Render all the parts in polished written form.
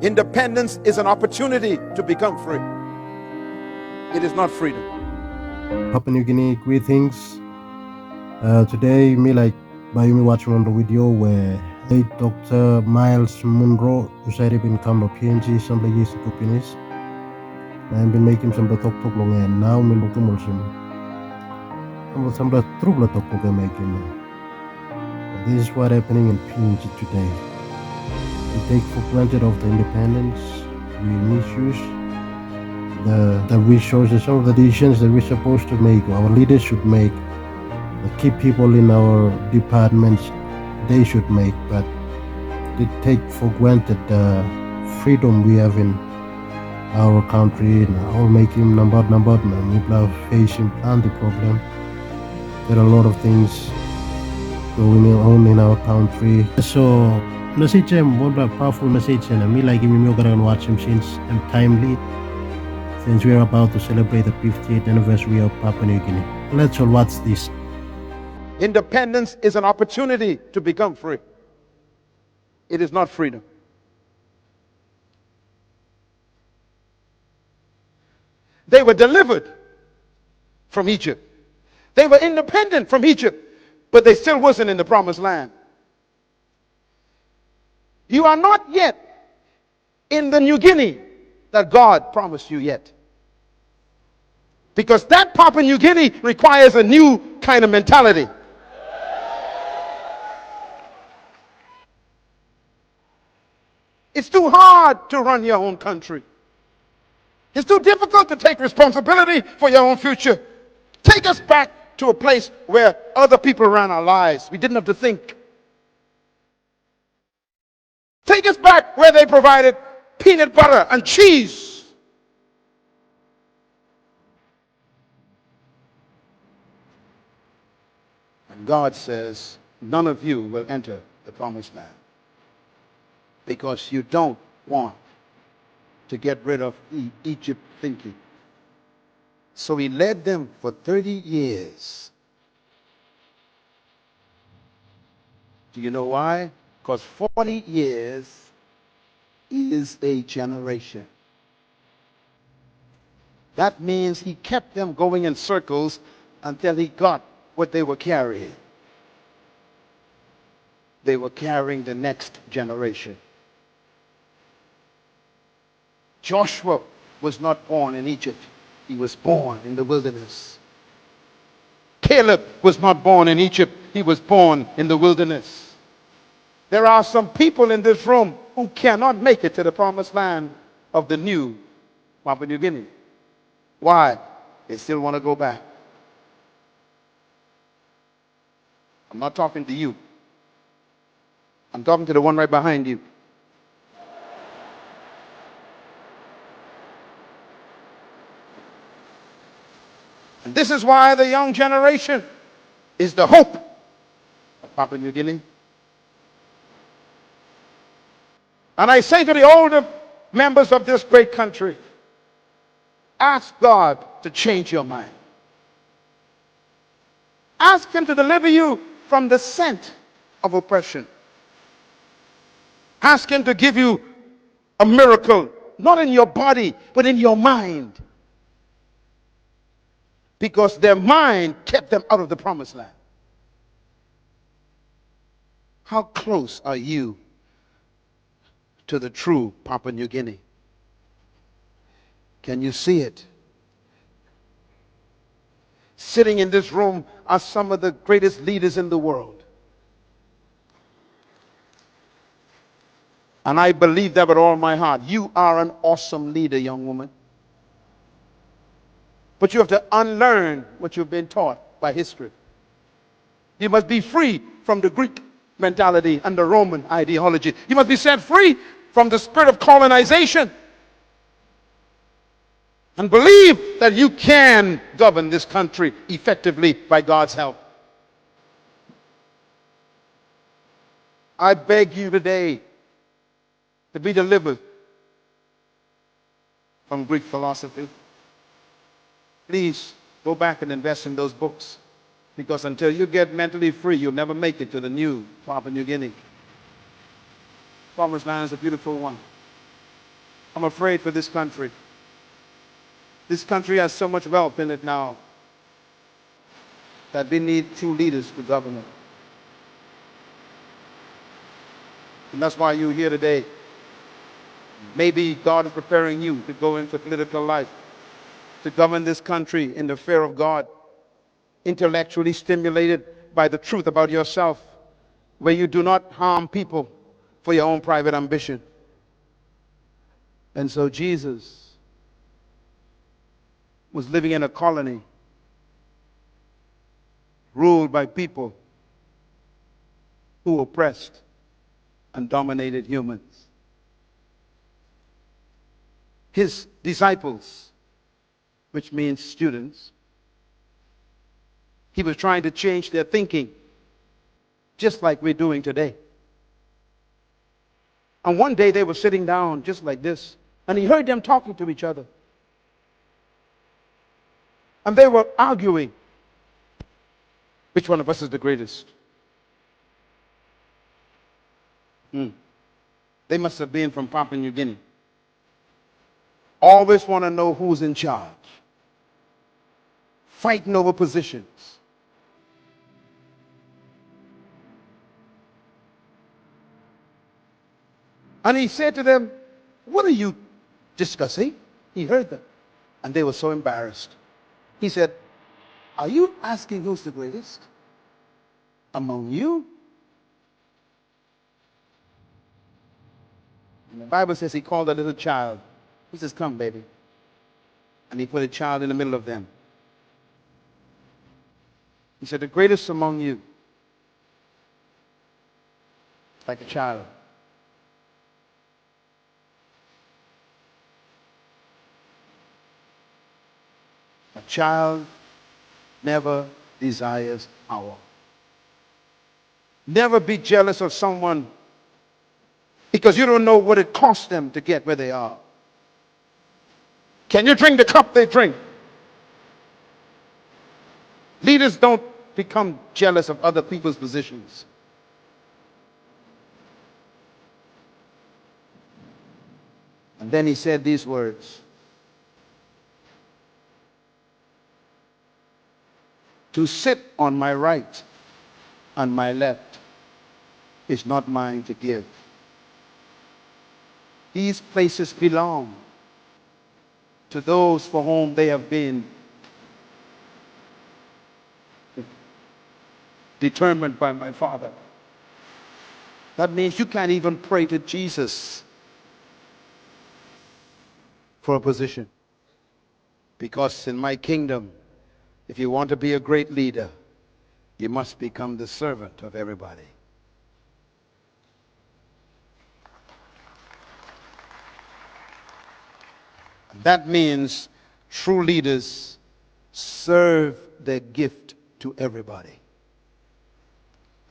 Independence is an opportunity to become free. It is not freedom. Papua New Guinea, greetings. Today, by me watching on the video where Dr. Myles Munroe, who said he become a PNG some years ago, I've been making some talk long and now me look some trouble talk making. This is what happening in PNG today. We take for granted of the independence, we misuse the resources, some of the decisions that we're supposed to make, our leaders should make, the key people in our departments, they should make, but they take for granted the freedom we have in our country, all making number, people facing plenty problem. There are a lot of things going on in our country. So, message him, one powerful message, and me gonna watch him since I'm timely. Since we are about to celebrate the 50th anniversary of Papua New Guinea. Let's all watch this. Independence is an opportunity to become free. It is not freedom. They were delivered from Egypt. They were independent from Egypt, but they still wasn't in the promised land. You are not yet in the New Guinea that God promised you yet. Because that Papua New Guinea requires a new kind of mentality. It's too hard to run your own country. It's too difficult to take responsibility for your own future. Take us back to a place where other people ran our lives. We didn't have to think. Take us back where they provided peanut butter and cheese. And God says, none of you will enter the promised land because you don't want to get rid of Egypt thinking. So he led them for 30 years. Do you know why? Because 40 years is a generation. That means he kept them going in circles until he got what they were carrying. They were carrying the next generation. Joshua was not born in Egypt. He was born in the wilderness. Caleb was not born in Egypt. He was born in the wilderness. There are some people in this room who cannot make it to the promised land of the new Papua New Guinea. Why? They still want to go back. I'm not talking to you. I'm talking to the one right behind you. And this is why the young generation is the hope of Papua New Guinea. And I say to the older members of this great country, ask God to change your mind. Ask him to deliver you from the scent of oppression. Ask him to give you a miracle, not in your body, but in your mind. Because their mind kept them out of the promised land. How close are you to the true Papua New Guinea? Can you see it? Sitting in this room are some of the greatest leaders in the world. And I believe that with all my heart. You are an awesome leader, young woman. But you have to unlearn what you've been taught by history. You must be free from the Greek mentality and the Roman ideology. You must be set free from the spirit of colonization. And believe that you can govern this country effectively by God's help. I beg you today to be delivered from Greek philosophy. Please go back and invest in those books. Because until you get mentally free, you'll never make it to the new Papua New Guinea. Promised land is a beautiful one. I'm afraid for this country. This country has so much wealth in it now that we need true leaders to govern it. And that's why you're here today. Maybe God is preparing you to go into political life, to govern this country in the fear of God, intellectually stimulated by the truth about yourself, where you do not harm people for your own private ambition. And so Jesus was living in a colony ruled by people who oppressed and dominated humans. His disciples, which means students, he was trying to change their thinking, just like we're doing today. And one day they were sitting down just like this, and he heard them talking to each other. And they were arguing, which one of us is the greatest? They must have been from Papua New Guinea. Always want to know who's in charge. Fighting over positions. And he said to them, "What are you discussing?" He heard them. And they were so embarrassed. He said, "Are you asking who's the greatest among you?" And the Bible says he called a little child. He says, "Come, baby." And he put a child in the middle of them. He said, "The greatest among you," like a child. A child never desires power. Never be jealous of someone because you don't know what it costs them to get where they are. Can you drink the cup they drink? Leaders don't become jealous of other people's positions. And then he said these words: "To sit on my right and my left is not mine to give. These places belong to those for whom they have been determined by my Father." That means you can't even pray to Jesus for a position. Because in my kingdom, if you want to be a great leader, you must become the servant of everybody. That means true leaders serve their gift to everybody.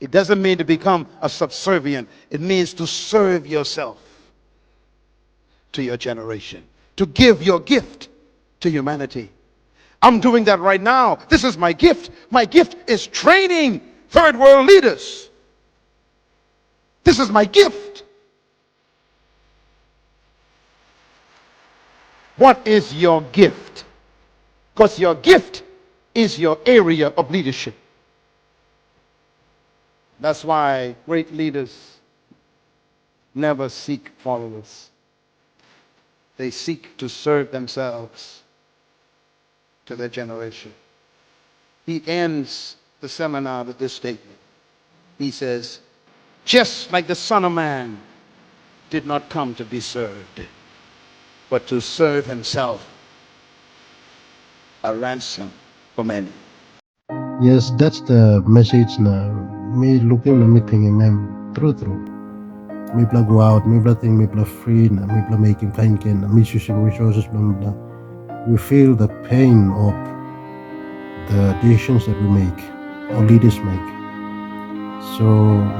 It doesn't mean to become a subservient. It means to serve yourself to your generation, to give your gift to humanity. I'm doing that right now. This is my gift. My gift is training third world leaders. This is my gift. What is your gift? Because your gift is your area of leadership. That's why great leaders never seek followers. They seek to serve themselves to their generation. He ends the seminar with this statement. He says, "Just like the Son of Man did not come to be served, but to serve himself, a ransom for many." Yes, that's the message now. Me looking at me thinking, man, true. Me blah go out, me blah think, me blah free, me blah making kind, misusing resources, blah blah. We feel the pain of the decisions that we make, our leaders make. So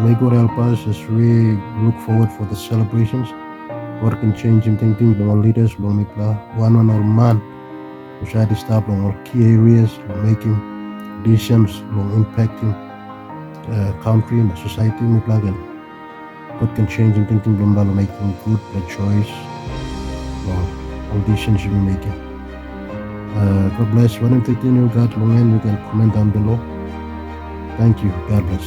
may God help us as we look forward for the celebrations. God can change in thinking by our leaders, by one our man, we try to stop on our key areas, by making decisions, by impacting the country and the society, again. God can change in thinking by making good choice. all decisions you'll be making. God bless. When I'm thinking you got long and you can comment down below. Thank you. God bless.